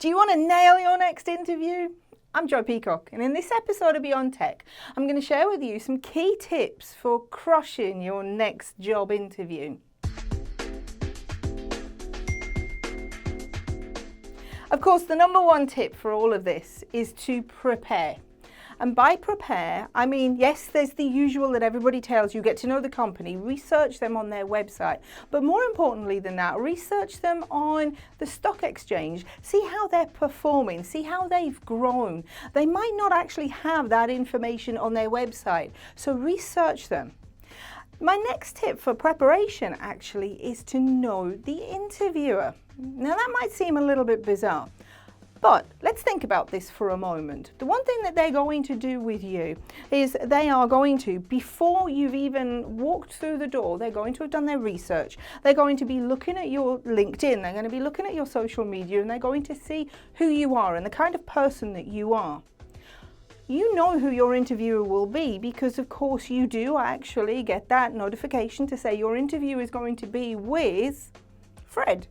Do you want to nail your next interview? I'm Jo Peacock, and in this episode of Beyond Tech, I'm going to share with you some key tips for crushing your next job interview. Of course, the number one tip for all of this is to prepare. And by prepare, I mean, yes, there's the usual that everybody tells you, get to know the company, research them on their website. But more importantly than that, research them on the stock exchange. See how they're performing, see how they've grown. They might not actually have that information on their website, so research them. My next tip for preparation actually is to know the interviewer. Now that might seem a little bit bizarre, but let's think about this for a moment. The one thing that they're going to do with you is they are going to, before you've even walked through the door, they're going to have done their research. They're going to be looking at your LinkedIn, they're going to be looking at your social media, and they're going to see who you are and the kind of person that you are. You know who your interviewer will be because, of course, you do actually get that notification to say your interview is going to be with Fred.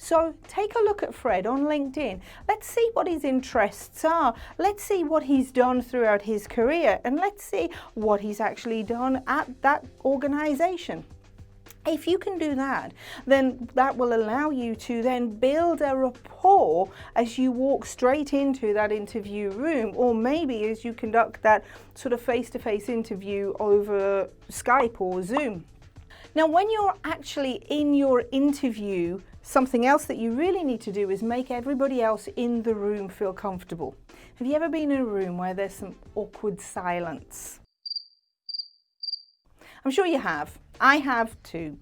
So take a look at Fred on LinkedIn. Let's see what his interests are. Let's see what he's done throughout his career, and let's see what he's actually done at that organization. If you can do that, then that will allow you to then build a rapport as you walk straight into that interview room, or maybe as you conduct that sort of face-to-face interview over Skype or Zoom. Now, when you're actually in your interview, something else that you really need to do is make everybody else in the room feel comfortable. Have you ever been in a room where there's some awkward silence? I'm sure you have. I have too.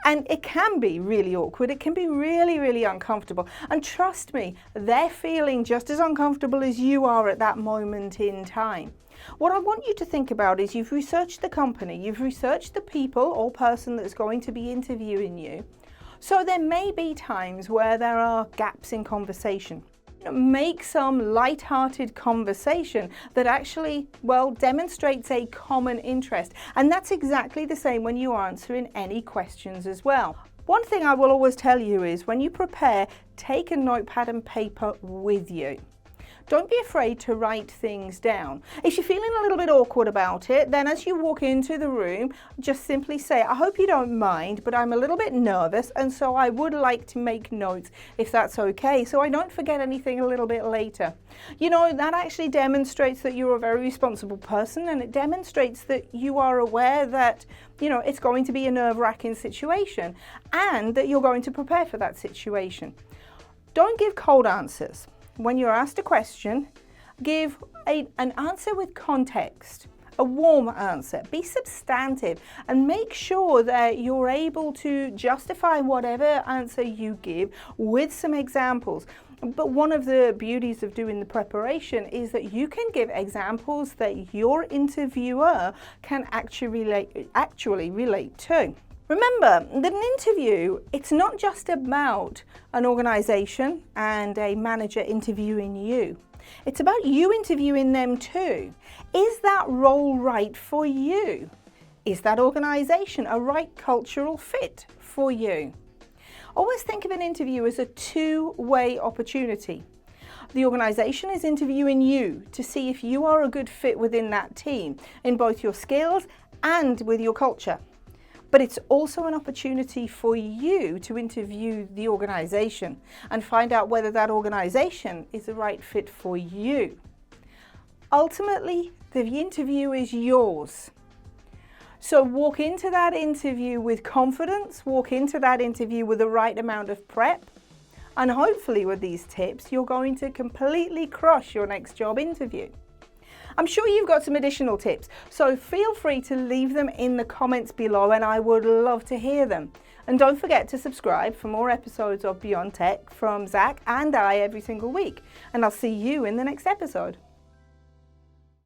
And it can be really awkward. It can be really, really uncomfortable. And trust me, they're feeling just as uncomfortable as you are at that moment in time. What I want you to think about is you've researched the company, you've researched the people or person that's going to be interviewing you. So there may be times where there are gaps in conversation. Make some light-hearted conversation that actually, well, demonstrates a common interest. And that's exactly the same when you are answering any questions as well. One thing I will always tell you is when you prepare, take a notepad and paper with you. Don't be afraid to write things down. If you're feeling a little bit awkward about it, then as you walk into the room, just simply say, I hope you don't mind, but I'm a little bit nervous, and so I would like to make notes if that's okay, so I don't forget anything a little bit later. You know, that actually demonstrates that you're a very responsible person, and it demonstrates that you are aware that, you know, it's going to be a nerve-wracking situation and that you're going to prepare for that situation. Don't give cold answers. When you're asked a question, give an answer with context, a warm answer. Be substantive and make sure that you're able to justify whatever answer you give with some examples. But one of the beauties of doing the preparation is that you can give examples that your interviewer can actually relate to. Remember that an interview, it's not just about an organization and a manager interviewing you. It's about you interviewing them too. Is that role right for you? Is that organization a right cultural fit for you? Always think of an interview as a two-way opportunity. The organization is interviewing you to see if you are a good fit within that team in both your skills and with your culture. But it's also an opportunity for you to interview the organization and find out whether that organization is the right fit for you. Ultimately, the interview is yours. So walk into that interview with confidence, walk into that interview with the right amount of prep, and hopefully with these tips, you're going to completely crush your next job interview. I'm sure you've got some additional tips, so feel free to leave them in the comments below and I would love to hear them. And don't forget to subscribe for more episodes of Beyond Tech from Zach and I every single week. And I'll see you in the next episode.